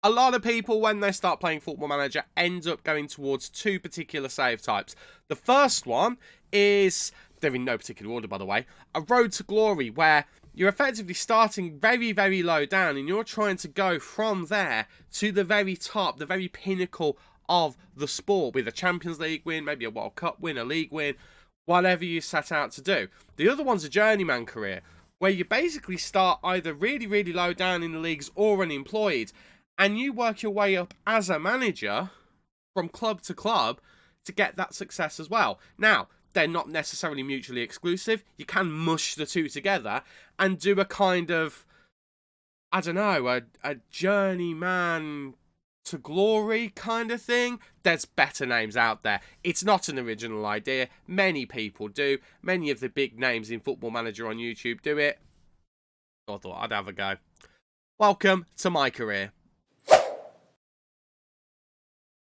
A lot of people, when they start playing Football Manager, end up going towards two particular save types. The first one is, they're in no particular order by the way, a road to glory, where you're effectively starting very, very low down and you're trying to go from there to the very top, the very pinnacle of the sport, with a Champions League win, maybe a World Cup win, a league win, whatever you set out to do. The other one's a Journeyman career, where you basically start either really, really low down in the leagues or unemployed, and you work your way up as a manager from club to club to get that success as well. Now, they're not necessarily mutually exclusive. You can mush the two together and do a kind of, I don't know, a journeyman to glory kind of thing. There's better names out there. It's not an original idea. Many people do. Many of the big names in Football Manager on YouTube do it. So I thought I'd have a go. Welcome to Mycareer.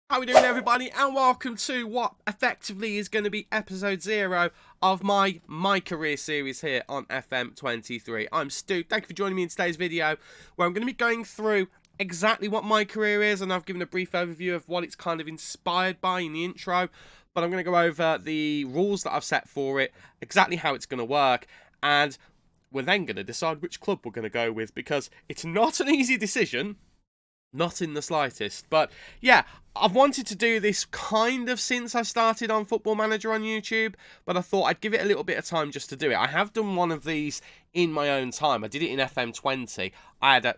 How are we doing, everybody, and welcome to what effectively is going to be episode 0 of my Mycareer series here on FM23. I'm Stu. Thank you for joining me in today's video, where I'm going to be going through exactly what Mycareer is, and I've given a brief overview of what it's kind of inspired by in the intro, but I'm going to go over the rules that I've set for it, exactly how it's going to work, and we're then going to decide which club we're going to go with, because it's not an easy decision. Not in the slightest. But yeah, I've wanted to do this kind of since I started on Football Manager on YouTube, but I thought I'd give it a little bit of time just to do it. I have done one of these in my own time. I did it in FM20.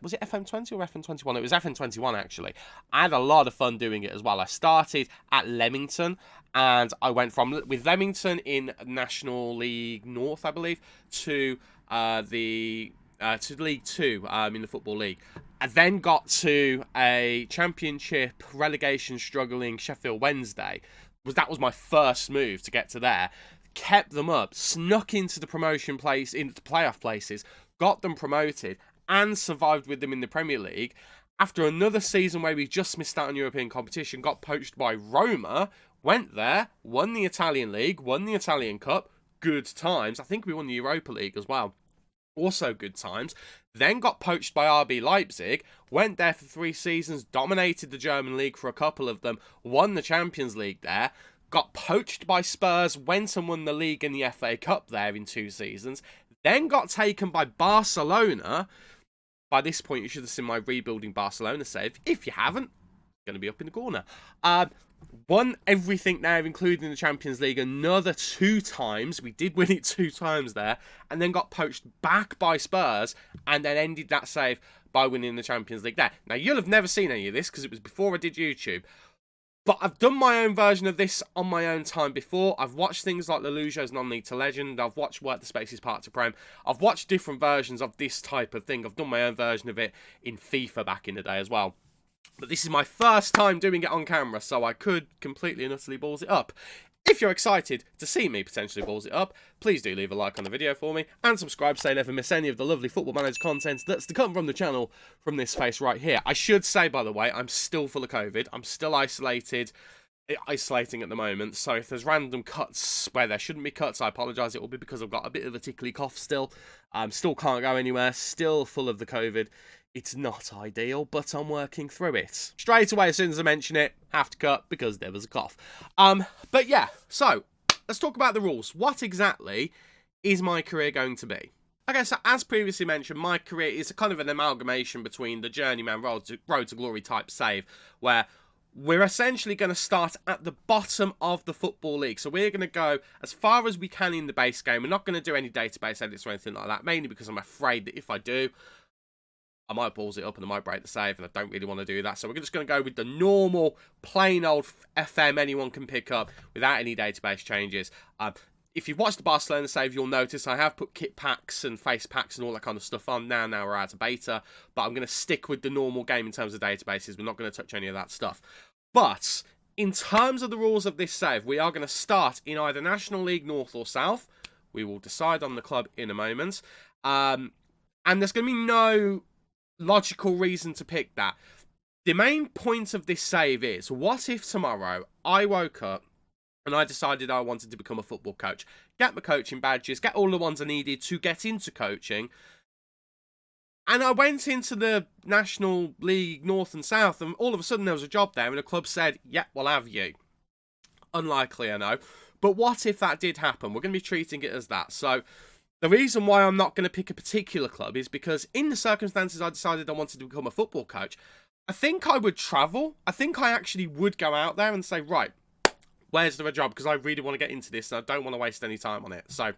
Was it FM20 or FM21? It was FM21 actually. I had a lot of fun doing it as well. I started at Leamington, and I went with Leamington in National League North, I believe, to League 2 in the Football League. I then got to a Championship relegation struggling Sheffield Wednesday. That was my first move to get to there. Kept them up, snuck into the promotion place, into the playoff places, got them promoted, and survived with them in the Premier League. After another season where we just missed out on European competition, got poached by Roma, went there, won the Italian League, won the Italian Cup, good times. I think we won the Europa League as well. Also good times. Then got poached by RB Leipzig, went there for 3 seasons, dominated the German league for a couple of them, won the Champions League there, got poached by Spurs, went and won the league and the FA Cup there in 2 seasons, then got taken by Barcelona. By this point, you should have seen my rebuilding Barcelona save. If you haven't, it's going to be up in the corner. Won everything there, including the Champions League, another 2 times. We did win it 2 times there, and then got poached back by Spurs, and then ended that save by winning the Champions League there. Now, you'll have never seen any of this, because it was before I did YouTube, but I've done my own version of this on my own time before. I've watched things like Lelujo's Non-League to Legend, I've watched Work the Spaces Part to Prem, I've watched different versions of this type of thing. I've done my own version of it in FIFA back in the day as well. But this is my first time doing it on camera, so I could completely and utterly balls it up. If you're excited to see me potentially balls it up, please do leave a like on the video for me, and subscribe so you never miss any of the lovely Football Manager content that's to come from the channel from this face right here. I should say, by the way, I'm still full of COVID. I'm still isolating at the moment, so if there's random cuts where there shouldn't be cuts, I apologise. It will be because I've got a bit of a tickly cough still. Still can't go anywhere, still full of the COVID. It's not ideal, but I'm working through it. Straight away, as soon as I mention it, have to cut because there was a cough. But yeah, so let's talk about the rules. What exactly is Mycareer going to be? Okay, so as previously mentioned, Mycareer is a kind of an amalgamation between the Journeyman Road to Glory type save, where we're essentially going to start at the bottom of the Football League. So we're going to go as far as we can in the base game. We're not going to do any database edits or anything like that, mainly because I'm afraid that if I do, I might balls it up and I might break the save, and I don't really want to do that. So we're just going to go with the normal, plain old FM anyone can pick up without any database changes. If you've watched the Barcelona save, you'll notice I have put kit packs and face packs and all that kind of stuff on now. Now we're out of beta, but I'm going to stick with the normal game in terms of databases. We're not going to touch any of that stuff. But in terms of the rules of this save, we are going to start in either National League North or South. We will decide on the club in a moment. And there's going to be no logical reason to pick that. The main point of this save is, what if tomorrow I woke up and I decided I wanted to become a football coach, get my coaching badges, get all the ones I needed to get into coaching, And I went into the National League North and South, and all of a sudden there was a job there, and the club said, "Yep, we'll have you." Unlikely, I know. But what if that did happen? We're going to be treating it as that. So the reason why I'm not going to pick a particular club is because in the circumstances I decided I wanted to become a football coach, I think I would travel. I think I actually would go out there and say, right, where's there a job? Because I really want to get into this and I don't want to waste any time on it. So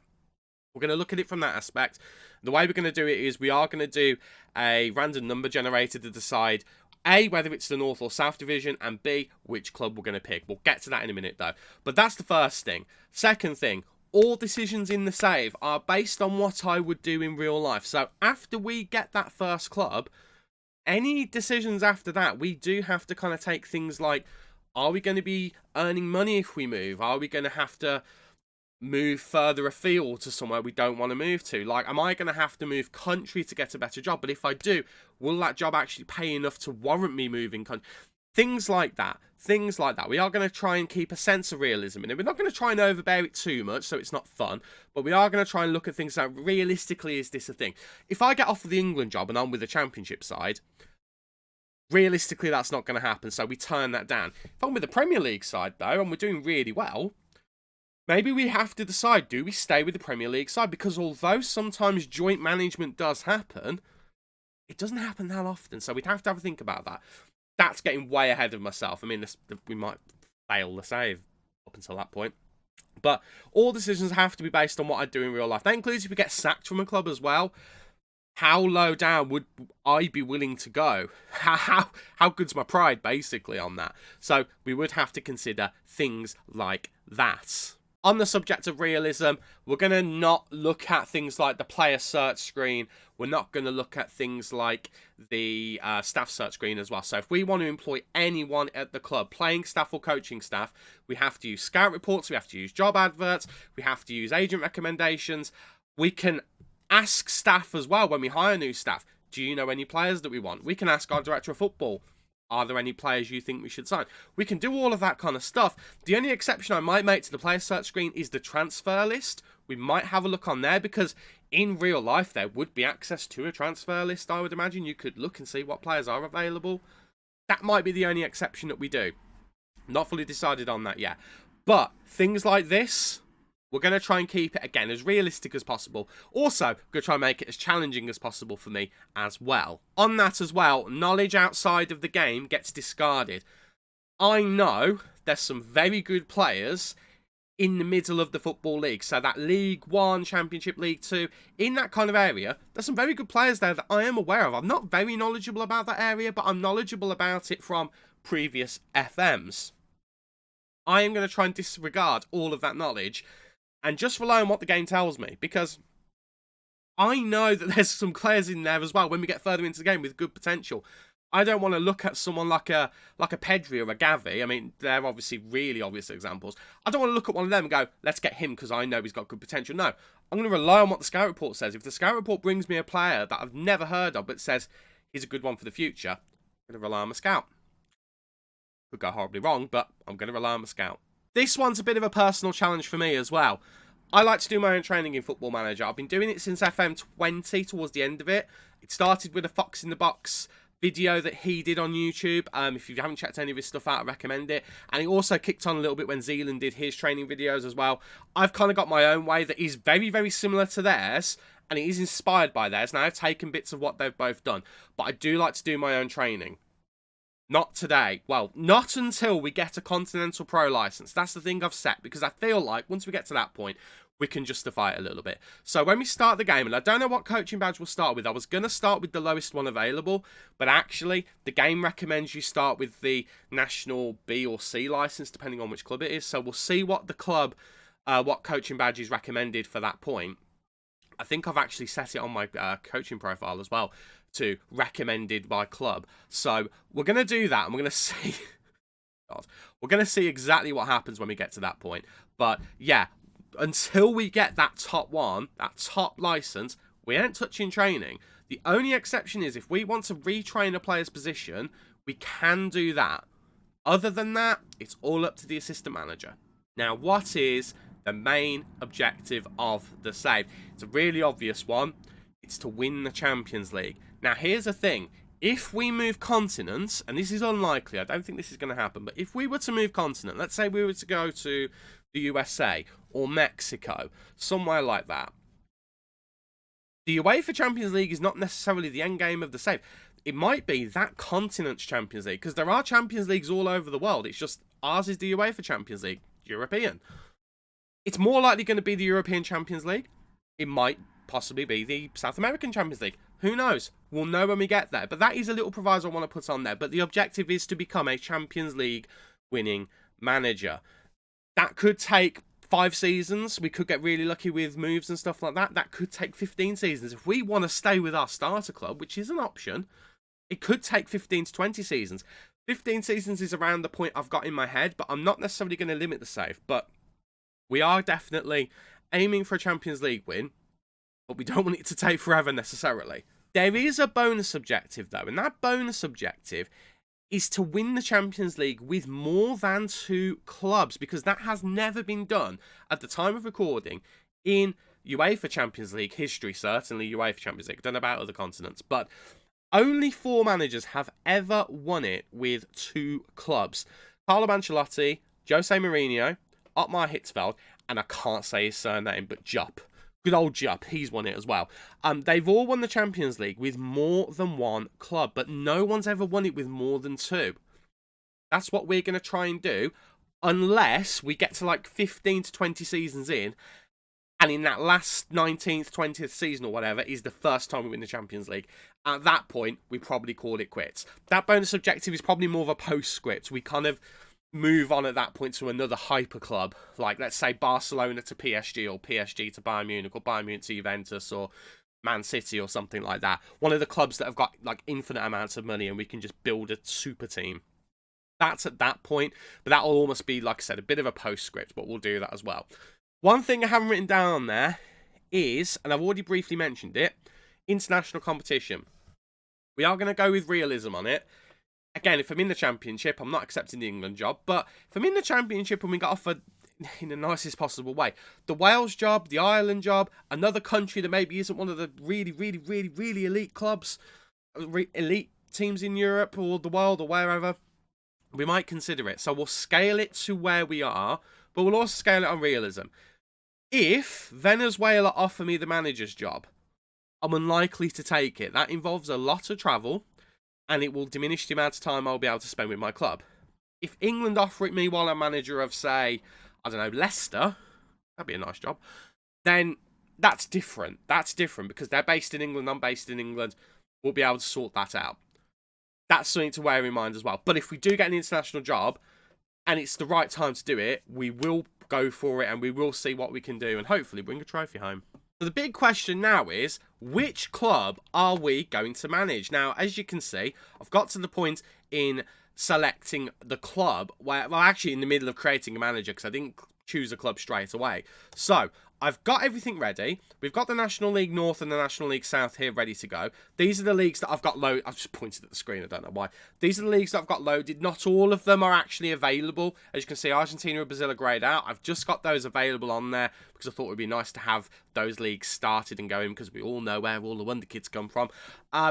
we're going to look at it from that aspect. The way we're going to do it is we are going to do a random number generator to decide A, whether it's the North or South Division, and B, which club we're going to pick. We'll get to that in a minute, though. But that's the first thing. Second thing, all decisions in the save are based on what I would do in real life. So after we get that first club, any decisions after that, we do have to kind of take things like, are we going to be earning money if we move? Are we going to have to move further afield to somewhere we don't want to move to? Like, am I going to have to move country to get a better job? But if I do, will that job actually pay enough to warrant me moving country? Things like that. Things like that. We are going to try and keep a sense of realism in it. We're not going to try and overbear it too much so it's not fun, but we are going to try and look at things like, realistically, is this a thing? If I get offered the England job and I'm with the Championship side, realistically, that's not going to happen, so we turn that down. If I'm with the Premier League side, though, and we're doing really well, maybe we have to decide, do we stay with the Premier League side? Because although sometimes joint management does happen, it doesn't happen that often, so we'd have to have a think about that. That's getting way ahead of myself. I mean, we might fail the save up until that point. But all decisions have to be based on what I do in real life. That includes if we get sacked from a club as well. How low down would I be willing to go? How good's my pride, basically, on that? So we would have to consider things like that. On the subject of realism, we're going to not look at things like the player search screen. We're not going to look at things like the staff search screen as well. So if we want to employ anyone at the club, playing staff or coaching staff, we have to use scout reports, we have to use job adverts, we have to use agent recommendations. We can ask staff as well when we hire new staff, do you know any players that we want? We can ask our director of football, are there any players you think we should sign? We can do all of that kind of stuff. The only exception I might make to the player search screen is the transfer list. We might have a look on there because in real life there would be access to a transfer list, I would imagine. You could look and see what players are available. That might be the only exception that we do. Not fully decided on that yet. But things like this, we're going to try and keep it, again, as realistic as possible. Also, we're going to try and make it as challenging as possible for me as well. On that as well, knowledge outside of the game gets discarded. I know there's some very good players in the middle of the Football League. So that League 1, Championship, League 2, in that kind of area, there's some very good players there that I am aware of. I'm not very knowledgeable about that area, but I'm knowledgeable about it from previous FMs. I am going to try and disregard all of that knowledge and just rely on what the game tells me, because I know that there's some players in there as well when we get further into the game with good potential. I don't want to look at someone like a Pedri or a Gavi. I mean, they're obviously really obvious examples. I don't want to look at one of them and go, let's get him because I know he's got good potential. No, I'm going to rely on what the scout report says. If the scout report brings me a player that I've never heard of but says he's a good one for the future, I'm going to rely on my scout. Could go horribly wrong, but I'm going to rely on my scout. This one's a bit of a personal challenge for me as well. I like to do my own training in Football Manager. I've been doing it since FM20, towards the end of it. It started with a Fox in the Box video that he did on YouTube. If you haven't checked any of his stuff out, I recommend it. And it also kicked on a little bit when Zealand did his training videos as well. I've kind of got my own way that is very, very similar to theirs, and it is inspired by theirs. Now, I've taken bits of what they've both done, but I do like to do my own training. Not today. Well, not until we get a Continental Pro license. That's the thing I've set, because I feel like once we get to that point, we can justify it a little bit. So when we start the game, and I don't know what coaching badge we'll start with. I was going to start with the lowest one available, but actually the game recommends you start with the National B or C license, depending on which club it is. So we'll see what the club, what coaching badge is recommended for that point. I think I've actually set it on my coaching profile as well to recommended by club. So we're going to do that, and we're going to see... God, we're going to see exactly what happens when we get to that point. But yeah, until we get that top one, that top license, we ain't touching training. The only exception is if we want to retrain a player's position, we can do that. Other than that, it's all up to the assistant manager. Now, what is the main objective of the save? It's a really obvious one. It's to win the Champions League. Now, here's the thing. If we move continents, and this is unlikely, I don't think this is going to happen, but if we were to move continent, let's say we were to go to the USA or Mexico, somewhere like that, the UEFA Champions League is not necessarily the end game of the save. It might be that continent's Champions League, because there are Champions Leagues all over the world. It's just ours is the UEFA Champions League, European. It's more likely going to be the European Champions League. It might possibly be the South American Champions League. Who knows? We'll know when we get there. But that is a little proviso I want to put on there. But the objective is to become a Champions League winning manager. That could take 5 seasons. We could get really lucky with moves and stuff like that. That could take 15 seasons. If we want to stay with our starter club, which is an option, it could take 15 to 20 seasons. 15 seasons is around the point I've got in my head, but I'm not necessarily going to limit the save. But we are definitely aiming for a Champions League win, but we don't want it to take forever necessarily. There is a bonus objective, though, and that bonus objective is to win the Champions League with more than 2 clubs, because that has never been done at the time of recording in UEFA Champions League history, certainly UEFA Champions League. I don't know about other continents, but only 4 managers have ever won it with 2 clubs. Carlo Ancelotti, Jose Mourinho, Ottmar Hitzfeld, and I can't say his surname, but Jupp. Good old Jupp, he's won it as well. They've all won the Champions League with more than 1 club, but no one's ever won it with more than 2. That's what we're going to try and do, unless we get to like 15 to 20 seasons in, and in that last 19th, 20th season or whatever is the first time we win the Champions League. At that point, we probably call it quits. That bonus objective is probably more of a postscript. We kind of move on at that point to another hyper club, like let's say Barcelona to PSG, or PSG to Bayern Munich, or Bayern Munich to Juventus, or Man City, or something like that. One of the clubs that have got like infinite amounts of money, and we can just build a super team. That's at that point, but that will almost be, like I said, a bit of a postscript, but we'll do that as well. One thing I haven't written down on there is, and I've already briefly mentioned it, international competition. We are going to go with realism on it. Again, if I'm in the Championship, I'm not accepting the England job, but if I'm in the Championship and we got offered in the nicest possible way, the Wales job, the Ireland job, another country that maybe isn't one of the really elite clubs, elite teams in Europe or the world or wherever, we might consider it. So we'll scale it to where we are, but we'll also scale it on realism. If Venezuela offer me the manager's job, I'm unlikely to take it. That involves a lot of travel, and it will diminish the amount of time I'll be able to spend with my club. If England offer it me while I'm manager of, say, I don't know, Leicester, that'd be a nice job, then that's different. That's different because they're based in England, I'm based in England. We'll be able to sort that out. That's something to bear in mind as well. But if we do get an international job, and it's the right time to do it, we will go for it, and we will see what we can do, and hopefully bring a trophy home. So the big question now is, which club are we going to manage? Now, as you can see, I've got to the point in selecting the club where, well, actually in the middle of creating a manager, because I didn't choose a club straight away. So I've got everything ready. We've got the National League North and the National League South here ready to go. These are the leagues that I've got loaded. I've just pointed at the screen, I don't know why. These are the leagues that I've got loaded. Not all of them are actually available. As you can see, Argentina and Brazil are greyed out. I've just got those available on there because I thought it would be nice to have those leagues started and going, because we all know where all the Wonder Kids come from.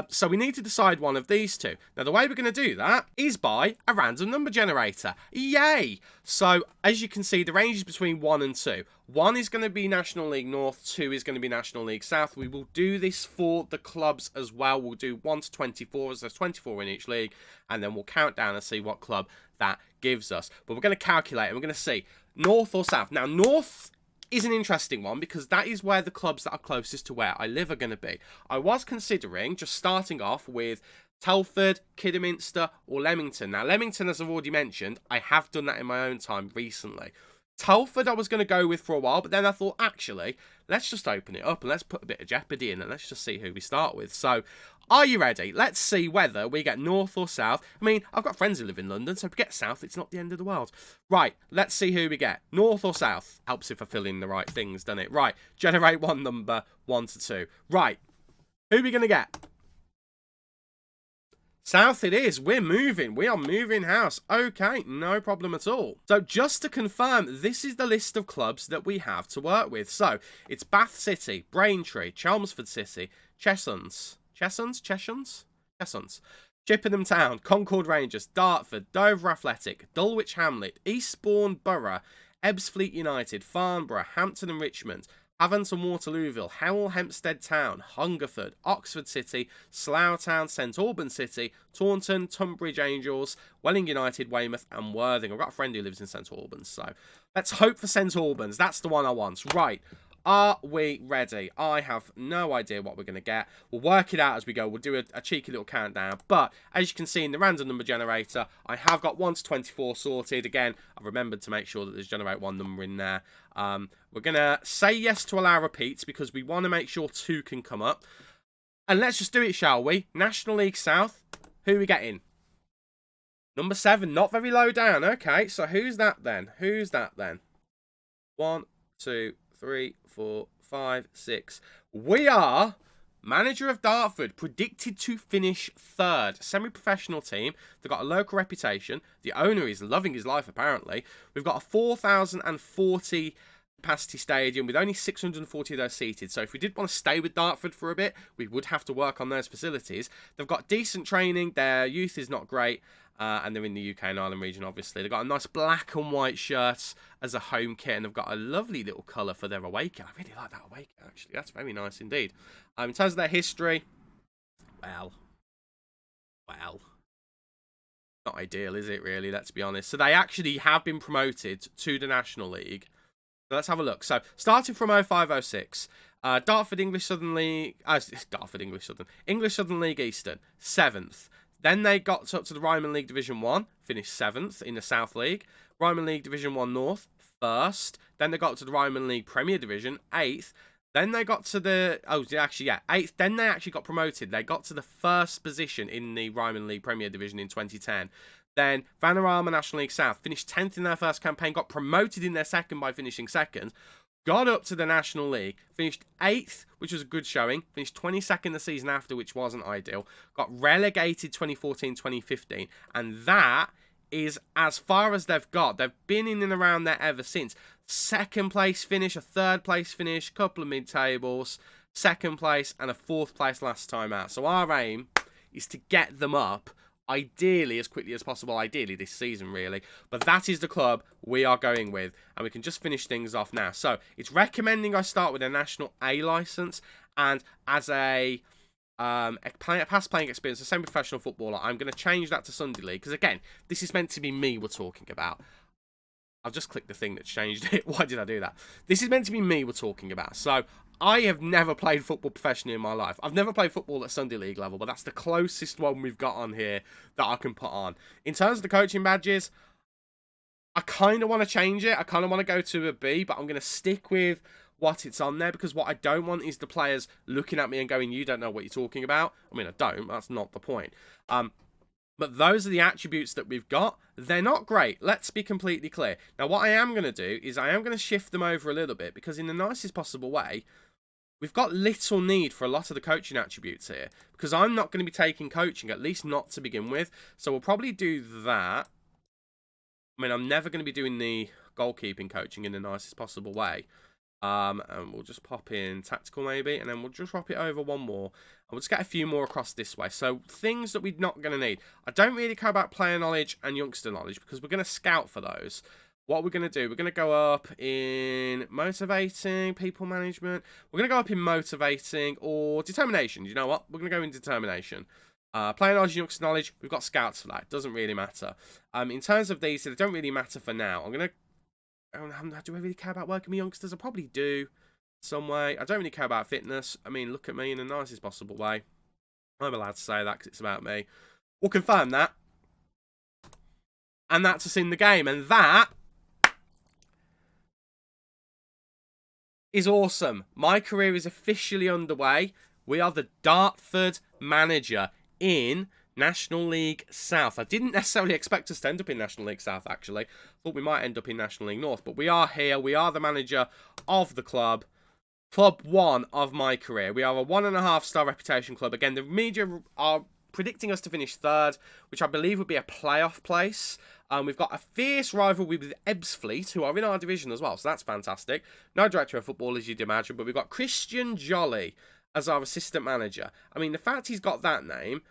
So we need to decide one of these two. Now, the way we're going to do that is by a random number generator. Yay! So, as you can see, the range is between 1 and 2. 1 is going to be National League North, 2 is going to be National League South. We will do this for the clubs as well. We'll do 1 to 24, as there's 24 in each league, and then we'll count down and see what club that gives us. But we're going to calculate, and we're going to see North or South. Now, North is an interesting one because that is where the clubs that are closest to where I live are going to be. I was considering just starting off with Telford, Kidderminster, or Leamington. Now, Leamington, as I've already mentioned, I have done that in my own time recently. Telford I was going to go with for a while, but then I thought, actually, let's just open it up and let's put a bit of jeopardy in and let's just see who we start with. So, are you ready? Let's see whether we get North or South. I mean, I've got friends who live in London, so if we get South, it's not the end of the world. Right, let's see who we get. North or South? Helps if I fill in the right things, doesn't it? Right, generate one number, 1 to 2. Right, who are we going to get? South it is. We're moving. We are moving house. Okay, no problem at all. So just to confirm, this is the list of clubs that we have to work with. So it's Bath City, Braintree, Chelmsford City, Cheshunt, Cheshuns. Chippenham Town, Concord Rangers, Dartford, Dover Athletic, Dulwich Hamlet, Eastbourne Borough, Ebbsfleet United, Farnborough, Hampton and Richmond, Havant and Waterlooville, Howell Hempstead Town, Hungerford, Oxford City, Slough Town, St Albans City, Taunton, Tunbridge Angels, Welling United, Weymouth and Worthing. I've got a friend who lives in St Albans, so let's hope for St Albans. That's the one I want. Right. Are we ready? I have no idea what we're going to get. We'll work it out as we go. We'll do a cheeky little countdown. But as you can see in the random number generator, I have got 1 to 24 sorted. Again, I've remembered to make sure that there's generate 1 number in there. We're going to say yes to allow repeats because we want to make sure 2 can come up. And let's just do it, shall we? National League South. Who are we getting? Number 7. Not very low down. Okay, so who's that then? 1, 2, 3, 4, 5, 6. We are manager of Dartford, predicted to finish 3rd. Semi-professional team. They've got a local reputation. The owner is loving his life, apparently. We've got a 4,040 capacity stadium with only 640 of those seated. So if we did want to stay with Dartford for a bit, we would have to work on those facilities. They've got decent training. Their youth is not great. And they're in the UK and Ireland region, obviously. They've got a nice black and white shirt as a home kit, and they've got a lovely little colour for their away kit. I really like that away kit, actually. That's very nice indeed. In terms of their history, well, not ideal, is it, really? Let's be honest. So they actually have been promoted to the National League. So let's have a look. So starting from 05-06, Dartford English Southern League, English Southern League Eastern, 7th. Then they got up to the Ryman League Division 1, finished 7th in the South League. Ryman League Division 1 North, 1st. Then they got up to the Ryman League Premier Division, 8th. Then they got to the, 8th. Then they actually got promoted. They got to the 1st position in the Ryman League Premier Division in 2010. Then Vanarama National League South finished 10th in their first campaign, got promoted in their second by finishing 2nd. Got up to the National League, finished 8th, which was a good showing. Finished 22nd the season after, which wasn't ideal. Got relegated 2014-2015. And that is as far as they've got. They've been in and around there ever since. 2nd place finish, a 3rd place finish, couple of mid-tables, 2nd place, and a 4th place last time out. So our aim is to get them up, ideally as quickly as possible, ideally this season really, but that is the club we are going with, and we can just finish things off now. So it's recommending I start with a National A licence, and as a past playing experience, a semi-professional footballer, I'm going to change that to Sunday League, because again, this is meant to be me we're talking about. I've just clicked the thing that's changed it. Why did I do that? This is meant to be me we're talking about. So I have never played football professionally in my life. I've never played football at Sunday League level, but that's the closest one we've got on here that I can put on. In terms of the coaching badges, I kind of want to change it. I kind of want to go to a B, but I'm going to stick with what it's on there, because what I don't want is the players looking at me and going, you don't know what you're talking about. I mean, I don't. That's not the point. But those are the attributes that we've got. They're not great. Let's be completely clear. Now, what I am going to do is I am going to shift them over a little bit, because in the nicest possible way, we've got little need for a lot of the coaching attributes here, because I'm not going to be taking coaching, at least not to begin with. So we'll probably do that. I mean, I'm never going to be doing the goalkeeping coaching in the nicest possible way. And we'll just pop in tactical maybe, and then we'll just drop it over 1 more. And we'll just get a few more across this way. So things that we're not going to need. I don't really care about player knowledge and youngster knowledge, because we're going to scout for those. What we're going to do, we're going to go up in motivating, people management. We're going to go up in motivating or determination. You know what? We're going to go in determination. Player knowledge and youngster knowledge, we've got scouts for that. It doesn't really matter. In terms of these, they don't really matter for now. I'm going to... Do I really care about working with youngsters? I probably do, some way. I don't really care about fitness. I mean, look at me in the nicest possible way. I'm allowed to say that because it's about me. We'll confirm that. And that's us in the game. And that is awesome. My career is officially underway. We are the Dartford manager in National League South. I didn't necessarily expect us to end up in National League South, actually. Thought we might end up in National League North, but we are here. We are the manager of the club. Club 1 of Mycareer. We are a 1.5-star reputation club. Again, the media are predicting us to finish 3rd, which I believe would be a playoff place. We've got a fierce rivalry with Ebbsfleet, who are in our division as well, so that's fantastic. No director of football, as you'd imagine, but we've got Christian Jolly. as our assistant manager. I mean, the fact he's got that name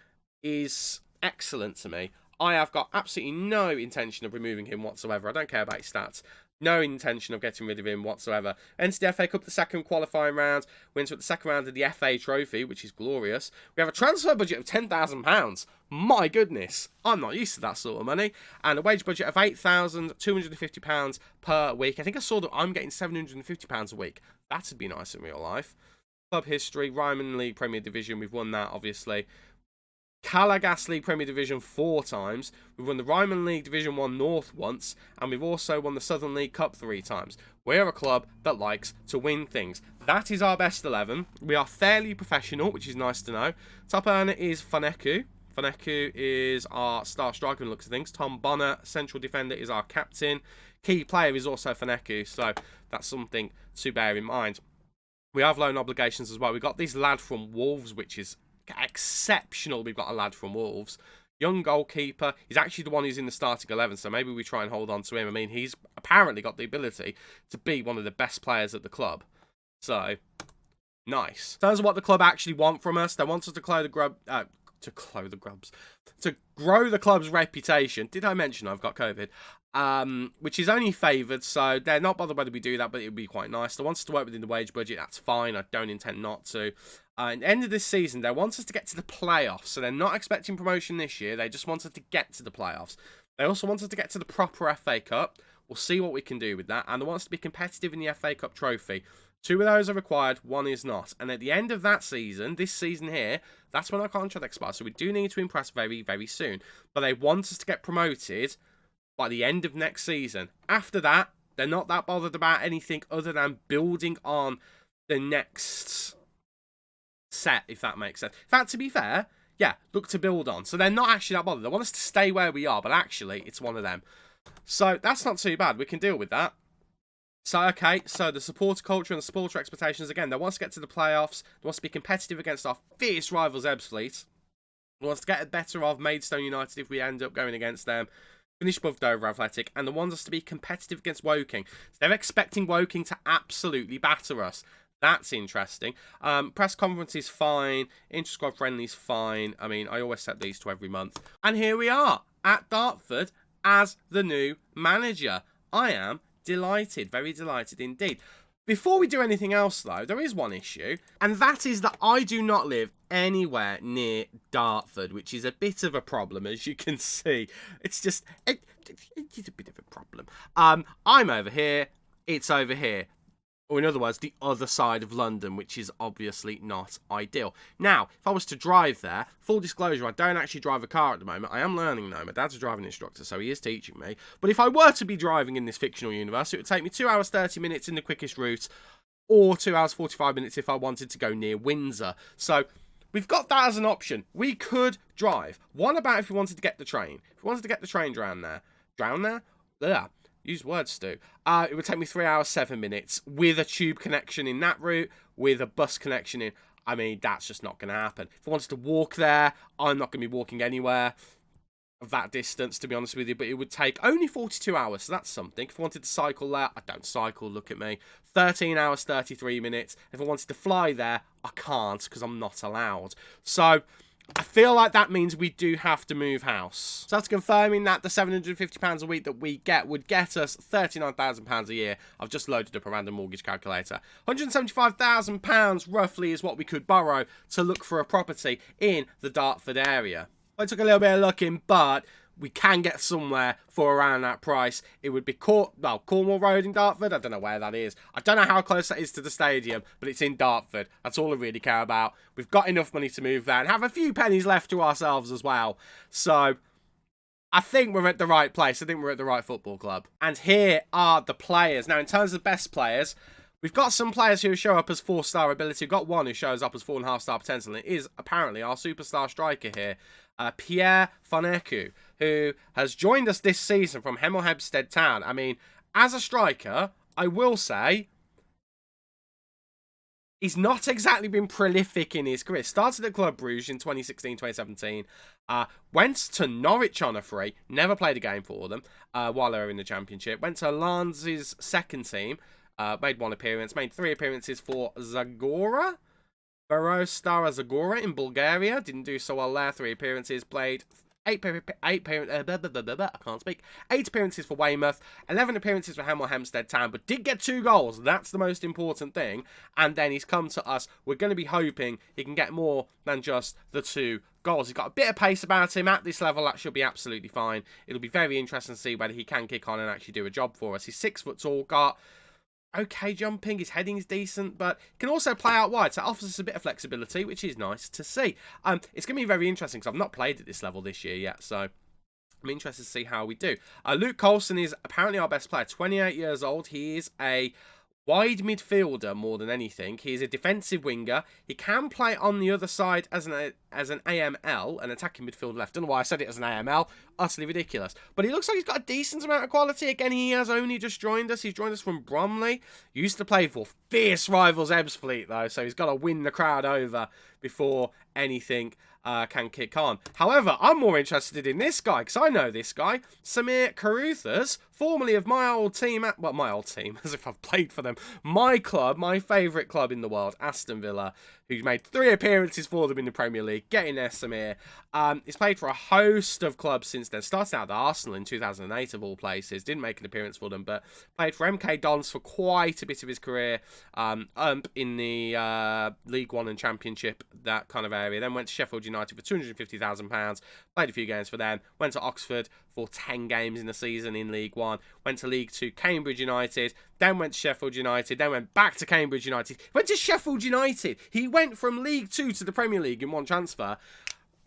is excellent to me. I have got absolutely no intention of removing him whatsoever. I don't care about his stats. No intention of getting rid of him whatsoever. Enters the FA Cup the second qualifying round. Wins with the second round of the FA Trophy, which is glorious. We have a transfer budget of £10,000. My goodness. I'm not used to that sort of money. And a wage budget of £8,250 per week. I think I saw that I'm getting £750 a week. That'd be nice in real life. Club history, Ryman League Premier Division. We've won that, obviously. Calagas League Premier Division 4 times. We've won the Ryman League Division 1 North once, and we've also won the Southern League Cup 3 times. We're a club that likes to win things. That is our best 11. We are fairly professional, which is nice to know. Top earner is Faneku. Faneku is our star striker and looks at things. Tom Bonner, central defender, is our captain. Key player is also Faneku, so that's something to bear in mind. We have loan obligations as well. We've got this lad from Wolves, which is exceptional. We've got a lad from Wolves, young goalkeeper. He's actually the one who's in the starting 11, so maybe we try and hold on to him. I mean, he's apparently got the ability to be one of the best players at the club, so nice. In terms of what the club actually want from us, they want us to grow the club's reputation. Did I mention I've got COVID? Which is only favoured, so they're not bothered whether we do that, but it would be quite nice. They want us to work within the wage budget. That's fine. I don't intend not to. At the end of this season, they want us to get to the playoffs, so they're not expecting promotion this year. They just want us to get to the playoffs. They also want us to get to the proper FA Cup. We'll see what we can do with that. And they want us to be competitive in the FA Cup trophy. 2 of those are required, 1 is not. And at the end of that season, this season here, that's when our contract expires. So we do need to impress very, very soon. But they want us to get promoted by the end of next season. After that, they're not that bothered about anything other than building on the next set, if that makes sense. In fact, to be fair, yeah, look to build on. So they're not actually that bothered. They want us to stay where we are, but actually, it's one of them. So that's not too bad. We can deal with that. So, okay, so the supporter culture and the supporter expectations, again, they want us to get to the playoffs. They want us to be competitive against our fierce rivals, Ebbsfleet. They want us to get better of Maidstone United if we end up going against them. Finish above Dover Athletic. And they want us to be competitive against Woking. So they're expecting Woking to absolutely batter us. That's interesting. Press conference is fine. Inter-squad friendly is fine. I mean, I always set these to every month. And here we are at Dartford as the new manager. I am delighted, very delighted indeed. Before we do anything else, though, there is one issue, and that is that I do not live anywhere near Dartford, which is a bit of a problem, as you can see. It's just, it's a bit of a problem. I'm over here, it's over here. Or in other words, the other side of London, which is obviously not ideal. Now, if I was to drive there, full disclosure, I don't actually drive a car at the moment. I am learning now. My dad's a driving instructor, so he is teaching me. But if I were to be driving in this fictional universe, it would take me 2 hours 30 minutes in the quickest route, or 2 hours 45 minutes if I wanted to go near Windsor. So we've got that as an option. We could drive. What about if we wanted to get the train? If we wanted to get the train down there? Yeah. Use words, Stu. It would take me 3 hours, 7 minutes with a tube connection in that route, with a bus connection in. I mean, that's just not going to happen. If I wanted to walk there, I'm not going to be walking anywhere of that distance, to be honest with you, but it would take only 42 hours, so that's something. If I wanted to cycle there, I don't cycle, look at me. 13 hours, 33 minutes. If I wanted to fly there, I can't, because I'm not allowed. So I feel like that means we do have to move house. So that's confirming that the £750 a week that we get would get us £39,000 a year. I've just loaded up a random mortgage calculator. £175,000 roughly is what we could borrow to look for a property in the Dartford area. I took a little bit of looking, but we can get somewhere for around that price. It would be Cornwall Road in Dartford. I don't know where that is. I don't know how close that is to the stadium, but it's in Dartford. That's all I really care about. We've got enough money to move there and have a few pennies left to ourselves as well. So I think we're at the right place. I think we're at the right football club. And here are the players. Now, in terms of best players, we've got some players who show up as 4-star ability. We've got one who shows up as 4.5-star potential. And it is apparently our superstar striker here, Pierre Faneku, who has joined us this season from Hemel Hempstead Town. I mean, as a striker, I will say he's not exactly been prolific in his career. Started at Club Brugge in 2016-2017. Went to Norwich on a free. Never played a game for them while they were in the Championship. Went to Lens' second team. Made 1 appearance. Made 3 appearances for Zagora. Barostar Zagora in Bulgaria. Didn't do so well there. 3 appearances. Played 8 appearances for Weymouth, 11 appearances for Hemel Hempstead Town, but did get 2 goals. That's the most important thing. And then he's come to us. We're going to be hoping he can get more than just the 2 goals. He's got a bit of pace about him at this level. That should be absolutely fine. It'll be very interesting to see whether he can kick on and actually do a job for us. He's 6 foot tall, got okay jumping, his heading's decent, but can also play out wide, so it offers us a bit of flexibility, which is nice to see. It's going to be very interesting because I've not played at this level this year yet, so I'm interested to see how we do. Luke Colson is apparently our best player, 28 years old. He is a wide midfielder more than anything. He is a defensive winger. He can play on the other side as an AML, an attacking midfield left. Don't know why I said it as an AML. Utterly ridiculous. But he looks like he's got a decent amount of quality. Again, he has only just joined us. He's joined us from Bromley. Used to play for fierce rivals Ebbsfleet, though, so he's got to win the crowd over before anything can kick on. However, I'm more interested in this guy, because I know this guy, Samir Caruthers, formerly of my old team, well, my old team, as if I've played for them, my club, my favourite club in the world, Aston Villa, who's made 3 appearances for them in the Premier League. Get in there, Samir. He's played for a host of clubs since then. Started out at Arsenal in 2008, of all places. Didn't make an appearance for them, but played for MK Dons for quite a bit of his career, in the League One and Championship, that kind of area. Then went to Sheffield United for £250,000. Played a few games for them. Went to Oxford for 10 games in the season in League One. Went to League Two, Cambridge United. Then went to Sheffield United. Then went back to Cambridge United. Went to Sheffield United. He went from League Two to the Premier League in one transfer,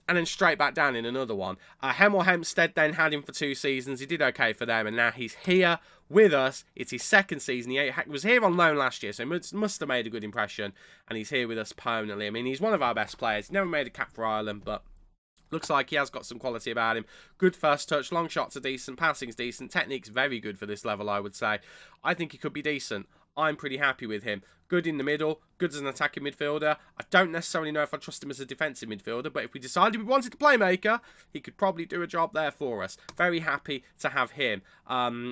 and then straight back down in another one. Hemel Hempstead then had him for 2 seasons. He did okay for them, and now he's here with us. It's his 2nd season. He was here on loan last year, so he must have made a good impression, and he's here with us permanently. I mean, he's one of our best players. He never made a cap for Ireland, but looks like he has got some quality about him. Good first touch, long shots are decent, passing's decent, technique's very good for this level, I would say. I think he could be decent. I'm pretty happy with him. Good in the middle, good as an attacking midfielder. I don't necessarily know if I trust him as a defensive midfielder, but if we decided we wanted a playmaker, he could probably do a job there for us. Very happy to have him.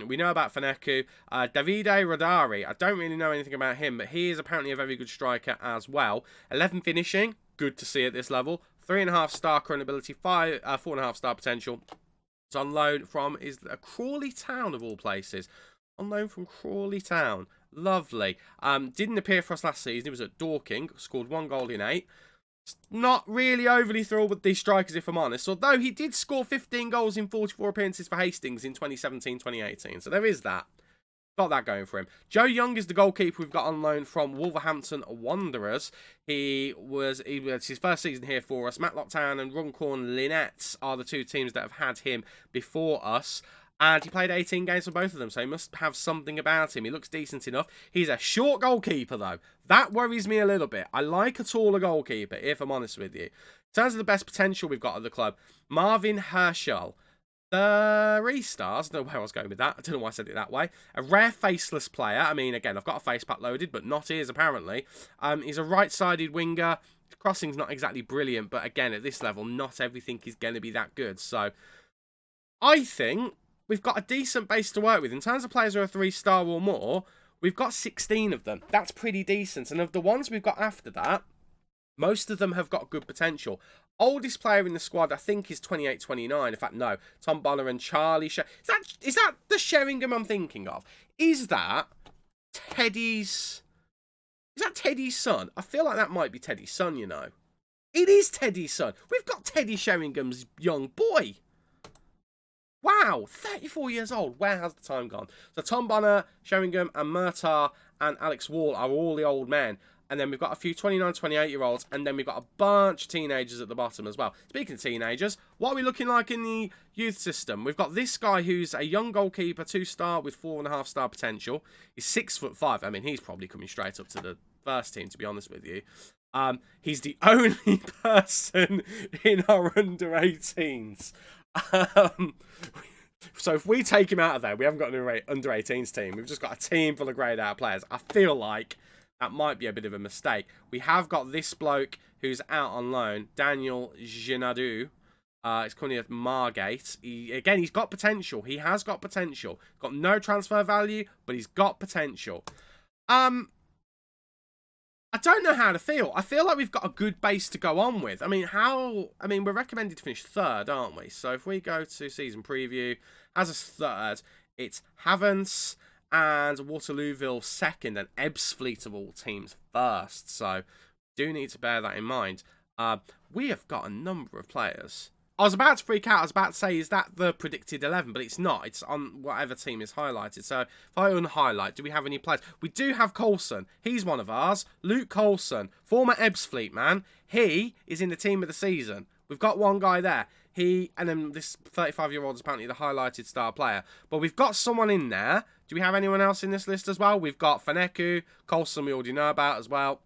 We know about Faneku. Davide Rodari, I don't really know anything about him, but he is apparently a very good striker as well. 11 finishing, good to see at this level. 3.5 star current ability, 4.5 star potential. It's on loan from Crawley Town, of all places. On loan from Crawley Town. Lovely. Didn't appear for us last season. He was at Dorking. Scored 1 goal in 8. Not really overly thrilled with these strikers, if I'm honest. Although he did score 15 goals in 44 appearances for Hastings in 2017-2018. So there is that. Got that going for him. Joe Young is the goalkeeper we've got on loan from Wolverhampton Wanderers. It's his first season here for us. Matlock Town and Runcorn Linnets are the 2 teams that have had him before us. And he played 18 games for both of them, so he must have something about him. He looks decent enough. He's a short goalkeeper, though. That worries me a little bit. I like a taller goalkeeper, if I'm honest with you. In terms of the best potential we've got at the club, Marvin Herschel. 3 stars. I don't know where I was going with that. I don't know why I said it that way. A rare faceless player. I mean, again, I've got a face pack loaded, but not his, apparently. He's a right-sided winger. His crossing's not exactly brilliant, but again, at this level, not everything is going to be that good. So, I think we've got a decent base to work with. In terms of players who are 3-star or more, we've got 16 of them. That's pretty decent. And of the ones we've got after that, most of them have got good potential. Oldest player in the squad, I think, is 28-29. In fact, no. Tom Bonner and Charlie. Is that the Sheringham I'm thinking of? Is that Teddy's son? I feel like that might be Teddy's son, you know. It is Teddy's son. We've got Teddy Sheringham's young boy. Wow, 34 years old. Where has the time gone? So Tom Bonner, Sheringham, and Murtagh and Alex Wall are all the old men. And then we've got a few 29, 28-year-olds. And then we've got a bunch of teenagers at the bottom as well. Speaking of teenagers, what are we looking like in the youth system? We've got this guy who's a young goalkeeper, 2-star with 4.5 star potential. He's 6'5". I mean, he's probably coming straight up to the first team, to be honest with you. He's the only person in our under-18s. So if we take him out of there, we haven't got an under-18s team. We've just got a team full of greyed out players. I feel like that might be a bit of a mistake. We have got this bloke who's out on loan, Daniel Ginadu. It's currently at Margate. He's got potential. He has got potential. Got no transfer value, but he's got potential. I I don't know how to feel. I feel like we've got a good base to go on with. I mean, we're recommended to finish third, aren't we? So if we go to season preview, as a third, it's Havants and Waterlooville second, and Ebbsfleet of all teams first. So do need to bear that in mind. We have got a number of players. I was about to freak out. I was about to say, is that the predicted 11? But it's not. It's on whatever team is highlighted. So if I unhighlight, do we have any players? We do have Coulson. He's one of ours. Luke Coulson, former Ebbsfleet man. He is in the team of the season. We've got one guy there. And then this 35-year-old is apparently the highlighted star player. But we've got someone in there. Do we have anyone else in this list as well? We've got Faneku. Coulson we already know about as well.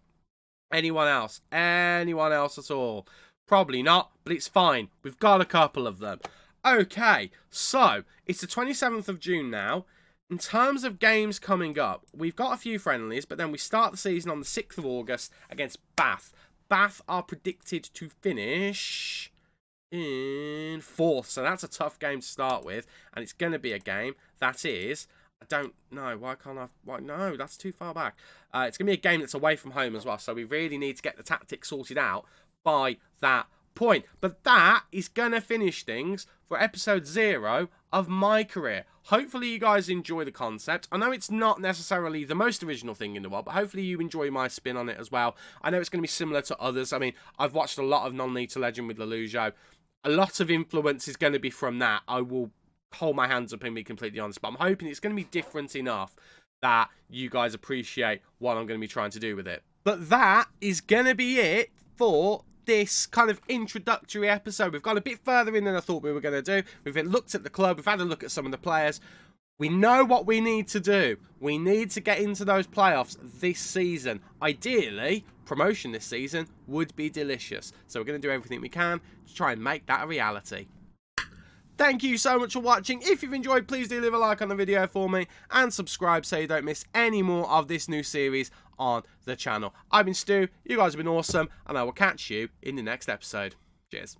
Anyone else? Anyone else at all? Probably not, but it's fine. We've got a couple of them. Okay, so it's the 27th of June now. In terms of games coming up, we've got a few friendlies, but then we start the season on the 6th of August against Bath. Bath are predicted to finish in 4th, so that's a tough game to start with, and it's going to be a game that is... I don't know. Why can't I... No, that's too far back. It's going to be a game that's away from home as well, so we really need to get the tactics sorted out by that point. But that is going to finish things for episode 0 of Mycareer. Hopefully you guys enjoy the concept. I know it's not necessarily the most original thing in the world, but hopefully you enjoy my spin on it as well. I know it's going to be similar to others. I mean, I've watched a lot of Non-League to Legend with Lelujo. A lot of influence is going to be from that. I will hold my hands up and be completely honest, but I'm hoping it's going to be different enough that you guys appreciate what I'm going to be trying to do with it. But that is going to be it for this kind of introductory episode. We've gone a bit further in than I thought we were going to do. We've looked at the club. We've had a look at some of the players. We know what we need to do. We need to get into those playoffs this season. Ideally, promotion this season would be delicious. So we're going to do everything we can to try and make that a reality. Thank you so much for watching. If you've enjoyed, please do leave a like on the video for me and subscribe so you don't miss any more of this new series on the channel. I've been Stu, you guys have been awesome, and I will catch you in the next episode. Cheers.